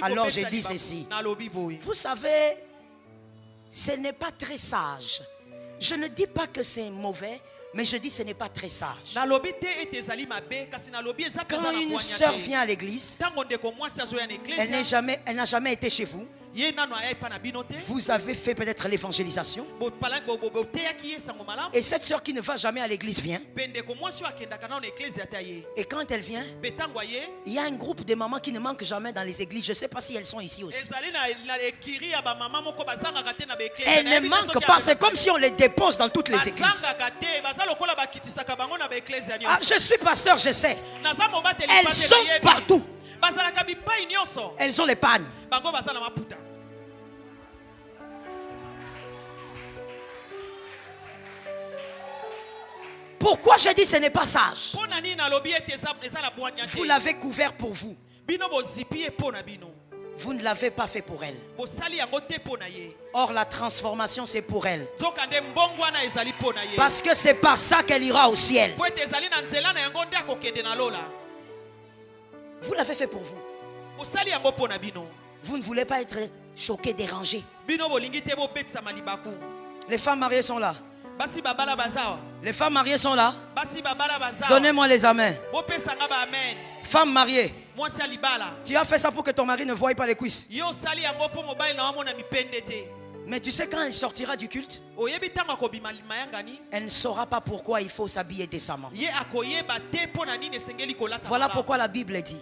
Alors je dis ceci. Vous savez, ce n'est pas très sage. Je ne dis pas que c'est mauvais, mais je dis que ce n'est pas très sage. Quand une sœur vient à l'église, elle n'a jamais été chez vous. Vous avez fait peut-être l'évangélisation. Et cette sœur qui ne va jamais à l'église vient. Et quand elle vient, il y a un groupe de mamans qui ne manquent jamais dans les églises. Je ne sais pas si elles sont ici aussi. Elles ne manquent pas. C'est comme si on les dépose dans toutes les églises. Ah, je suis pasteur, je sais. Elles sont partout. Elles ont les pannes. Pourquoi je dis que ce n'est pas sage? Vous l'avez couvert pour vous. Vous ne l'avez pas fait pour elle. Or la transformation c'est pour elle. Parce que c'est par ça qu'elle ira au ciel. Vous l'avez fait pour vous. Vous ne voulez pas être choqué, dérangé. Les femmes mariées sont là. Les femmes mariées sont là. Donnez-moi les amens. Femme mariée, tu as fait ça pour que ton mari ne voie pas les cuisses. Mais tu sais quand elle sortira du culte, elle ne saura pas pourquoi il faut s'habiller décemment. Voilà pourquoi la Bible dit: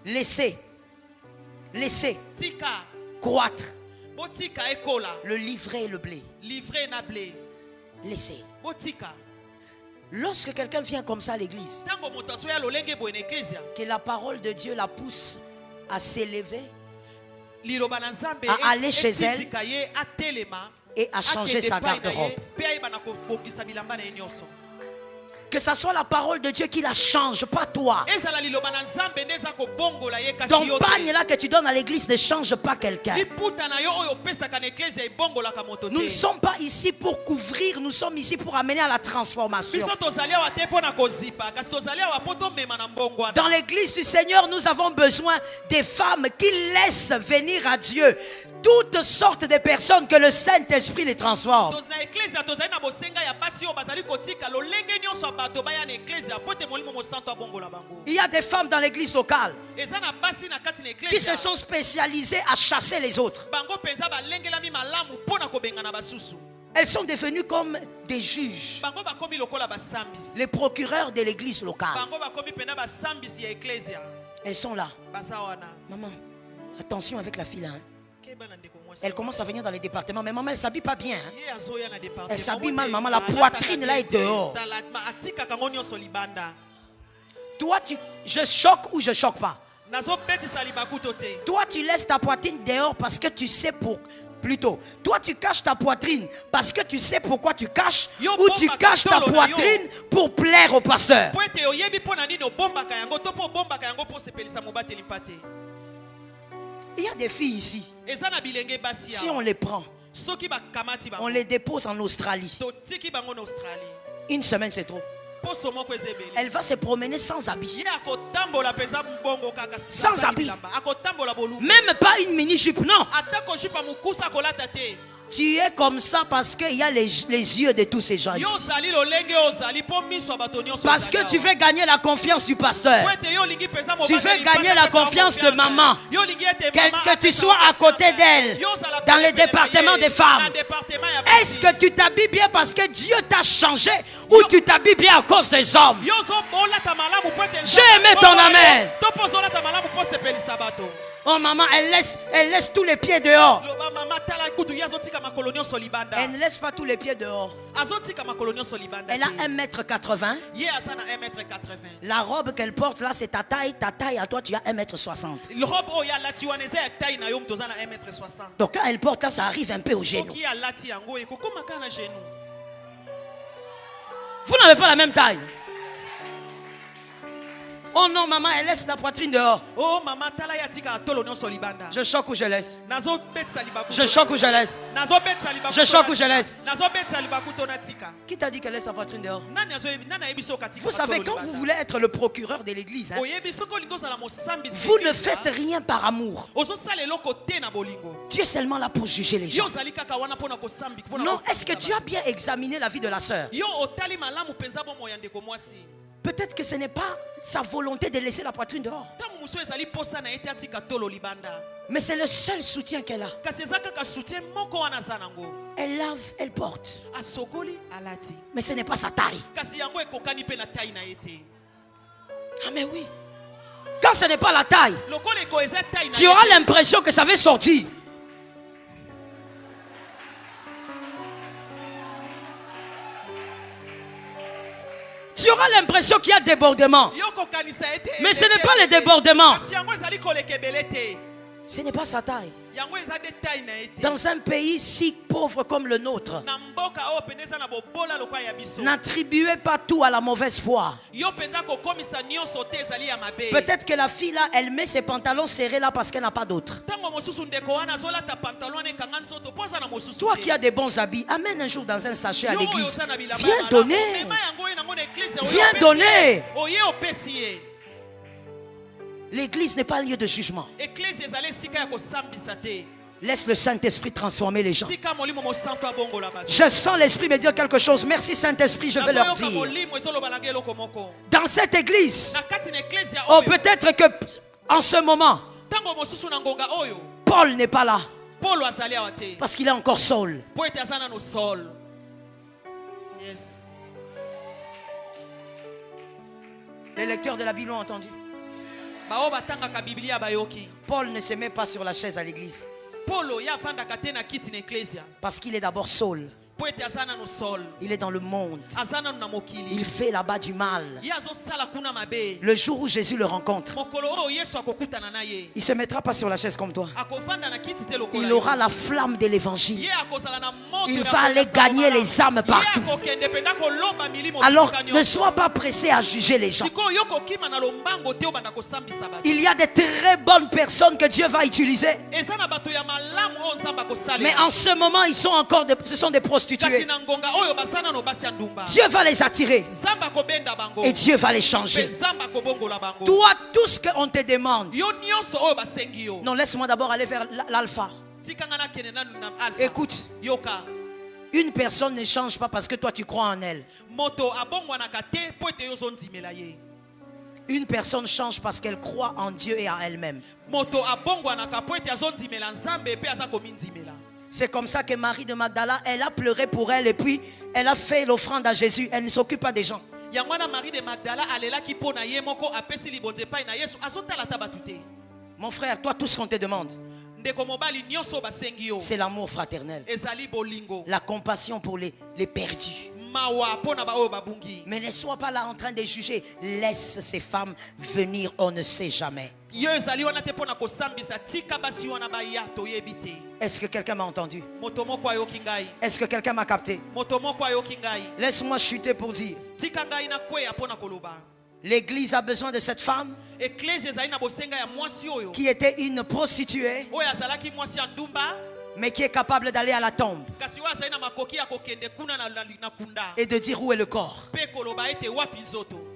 laissez croître le livret et le blé. Laissez. Lorsque quelqu'un vient comme ça à l'église, que la parole de Dieu la pousse à s'élever, à aller chez elle et à changer sa garde-robe. Que ce soit la parole de Dieu qui la change, pas toi. Ton pagne là que tu donnes à l'église ne change pas quelqu'un. Nous ne sommes pas ici pour couvrir, nous sommes ici pour amener à la transformation. Dans l'église du Seigneur, nous avons besoin des femmes qui laissent venir à Dieu toutes sortes de personnes, que le Saint-Esprit les transforme. Il y a des femmes dans l'église locale qui se sont spécialisées à chasser les autres. Elles sont devenues comme des juges, les procureurs de l'église locale. Elles sont là. Maman, attention avec la fille là, hein. Elle commence à venir dans les départements, mais maman elle s'habille pas bien, hein. Elle s'habille mal, maman, la poitrine là est dehors. Toi je choque ou je choque pas? Toi tu laisses ta poitrine dehors parce que tu sais plutôt, toi tu caches ta poitrine parce que tu sais pourquoi tu caches, ou tu caches ta poitrine pour plaire au pasteur. Il y a des filles ici, si on les prend, on les dépose en Australie. Une semaine c'est trop. Elle va se promener sans habit. Sans habit. Même pas une mini-jupe, non. Tu es comme ça parce qu'il y a les yeux de tous ces gens ici. Parce que tu veux gagner la confiance du pasteur. Tu veux gagner la confiance de maman. Que tu sois à côté d'elle dans le département des femmes. Est-ce que tu t'habilles bien parce que Dieu t'a changé, ou tu t'habilles bien à cause des hommes? J'ai aimé ton amen. Oh maman, elle laisse tous les pieds dehors. Elle ne laisse pas tous les pieds dehors. Elle a 1m80. La robe qu'elle porte là, c'est ta taille à toi tu as 1m60. Donc quand elle porte là, ça arrive un peu au genou. Vous n'avez pas la même taille. Oh non, maman, elle laisse la poitrine dehors. Oh maman, tala ya tika tolo nyonso libanda. Je choque ou je laisse. Nazo betsa libaku. Je choque ou je laisse. Nazo betsa libaku. Je choque ou je laisse. Nazo betsa libaku tona tika. Qui t'a dit qu'elle laisse la poitrine dehors? Nani azo nana ebiso katika. Vous savez, quand vous voulez être le procureur de l'église, hein, Oyebiso ko lingo sala mosambi. vous ne faites rien par amour. Ozo sala eloko te na bolingo. Tu es seulement là pour juger les gens. Yo zali kaka wana pona ko sambi. Non, est-ce que tu as bien examiné la vie de la sœur? Yo otali malamu penza bo moya ndeko mwasi. Peut-être que ce n'est pas sa volonté de laisser la poitrine dehors. Mais c'est le seul soutien qu'elle a. Elle lave, elle porte. Mais ce n'est pas sa taille. Ah mais oui. Quand ce n'est pas la taille, tu auras l'impression que ça va sortir. Tu auras l'impression qu'il y a débordement. Mais ce n'est pas le débordement. Ce n'est pas sa taille. Dans un pays si pauvre comme le nôtre, n'attribuez pas tout à la mauvaise foi. Peut-être que la fille là, elle met ses pantalons serrés là parce qu'elle n'a pas d'autres. Toi qui as des bons habits, amène un jour dans un sachet à l'église. Viens donner. Viens donner. L'église n'est pas un lieu de jugement. Laisse le Saint-Esprit transformer les gens. Je sens l'Esprit me dire quelque chose. Merci Saint-Esprit, je vais leur dire. Dans cette église, oh, peut-être que en ce moment, Paul n'est pas là. Parce qu'il est encore Saul. Les lecteurs de la Bible ont entendu. Paul ne se met pas sur la chaise à l'église. Parce qu'il est d'abord Saul. Il est dans le monde. Il fait là-bas du mal. Le jour où Jésus le rencontre, il ne se mettra pas sur la chaise comme toi. Il aura la flamme de l'évangile. Il va aller gagner les âmes partout. Alors ne sois pas pressé à juger les gens. Il y a des très bonnes personnes que Dieu va utiliser. Mais en ce moment, ils sont encore ce sont des prostituées. Dieu va les attirer et Dieu va les changer. Toi, tout ce qu'on te demande. Non, laisse-moi d'abord aller vers l'alpha. Écoute, une personne ne change pas parce que toi tu crois en elle. Une personne change parce qu'elle croit en Dieu et en elle-même. C'est comme ça que Marie de Magdala, elle a pleuré pour elle et puis elle a fait l'offrande à Jésus. Elle ne s'occupe pas des gens. Mon frère, toi, tout ce qu'on te demande, c'est l'amour fraternel, la compassion pour les perdus. Mais ne sois pas là en train de juger. Laisse ces femmes venir, on ne sait jamais. Est-ce que quelqu'un m'a entendu? Est-ce que quelqu'un m'a capté? Laisse-moi chuter pour dire. L'église a besoin de cette femme qui était une prostituée, mais qui est capable d'aller à la tombe et de dire où est le corps.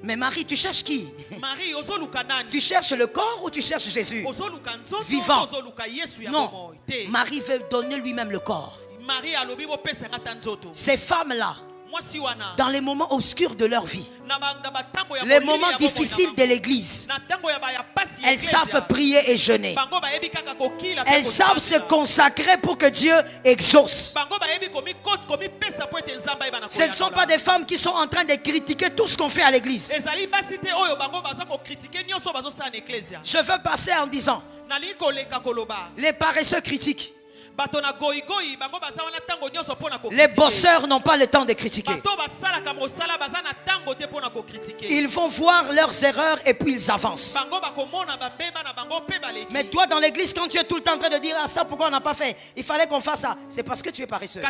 Mais Marie, tu cherches qui? Tu cherches le corps ou tu cherches Jésus vivant? Non, Marie veut donner lui-même le corps. Ces femmes-là, dans les moments obscurs de leur vie, les moments difficiles de l'église, elles savent prier et jeûner. Elles savent se consacrer pour que Dieu exauce. Ce ne sont pas des femmes qui sont en train de critiquer tout ce qu'on fait à l'église. Je veux passer en disant, les paresseux critiquent. Les bosseurs n'ont pas le temps de critiquer. Ils vont voir leurs erreurs et puis ils avancent. Mais toi dans l'église, quand tu es tout le temps en train de dire ah, ça pourquoi on n'a pas fait, il fallait qu'on fasse ça, c'est parce que tu es paresseux.